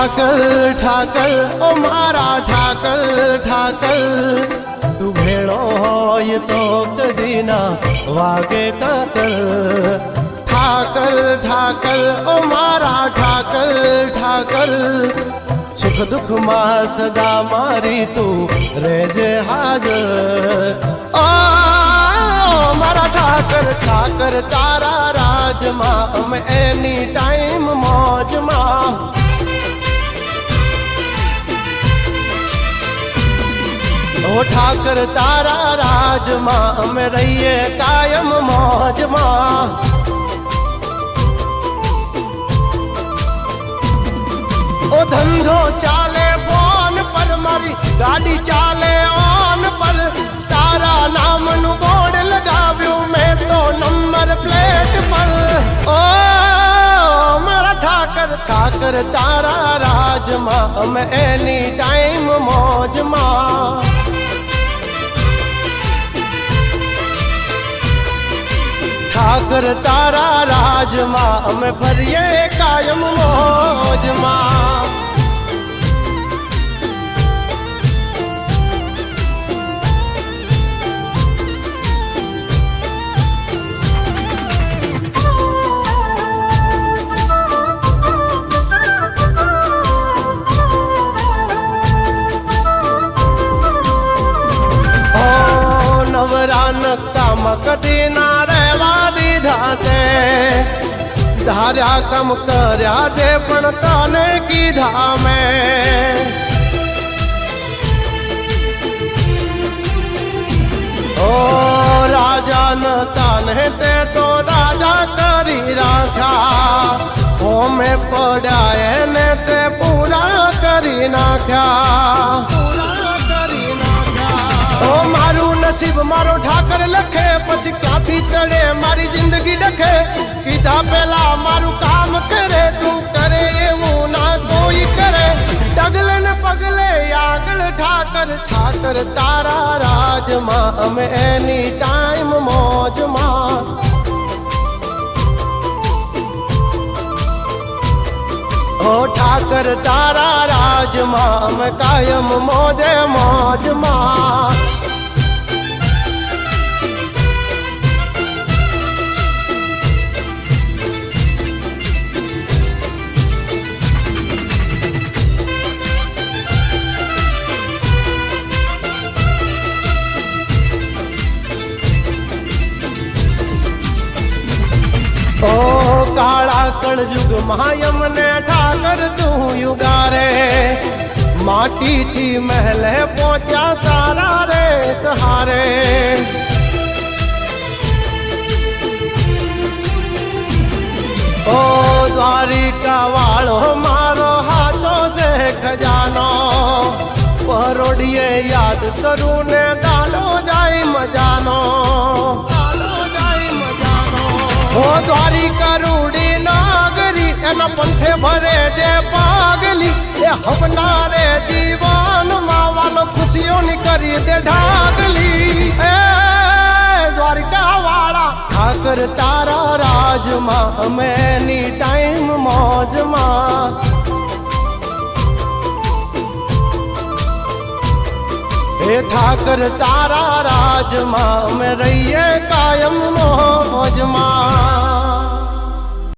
ઠાકર ઠાકર ઓ મારા ઠાકર ઠાકર તું ભેળો હોય તો કદી ના વાગે કાકર ઠાકર ઠાકર ઓ મારા ઠાકર ઠાકર સુખ દુઃખ માં સદા મારી તું રહેજે હાજર ઓ મારા ઠાકર ઠાકર તારા રાજમાં અમે એની ટાઈમ મોજમાં ઓ ઠાકર તારા રાજમાં અમે રહીએ કાયમ મોજમાં ઓ ધંધો ચાલે ફોન પર મારી ગાડી ચાલે ઓન પર તારા નામનું બોર્ડ લગાવ્યું મેં તો નંબર પ્લેટ પર ઓ મારા ઠાકર ઠાકર તારા રાજમાં અમે એની ટાઈમ મોજમાં ઠાકર તારા રાજમાં અમે ફરીએ કાયમ મોજમાં નવરાનકામ કદી ના રહેવા દીધા તે ધાર્યા કામ કર્યા તે પણ તને કીધા મેં ઓ રાજા ન તાને તે તો રાજા કરી રાખ્યા ઓ મેં પડ્યા એને તે પૂરા કરી નાખ્યા ઓ મારું નસીબ મારો ઠાકર લખે પછી ક્યાંથી ચડે મારી જિંદગી ડખે કીધા પેલા મારું કામ કરે તું કરે એવું ના કોઈ કરે ડગલે ને પગલે આગળ ઠાકર ઠાકર તારા રાજમાં અમે એની ટાઈમ મોજમાં ઓ ઠાકર તારા રાજમાં અમે કાયમ મોજે મોજમાં ઓ કાળા કળજુગ મહાયમને ઠાકર તું યુગારે માટીથી મહેલે પહોંચ્યા તારા રે સહારે ઓ દ્વારિકા વાળો મારો હાથો છે ખજાનો પરોડીએ યાદ કરું ને દાડો જાય મજાનો ઓ દ્વારિકા રૂડી નાગરી એના પંથે ભરે જે પાગલી એ હવનારે દીવાનમાં વાલો ખુશીઓની કરી દે ઢાગલી એ દ્વારિકા વાળા ઠાકર તારા રાજમાં અમે એની ટાઈમ મોજમાં એ ઠાકર તારા રાજમાં અમે રહીએ કાયમ મોજમાં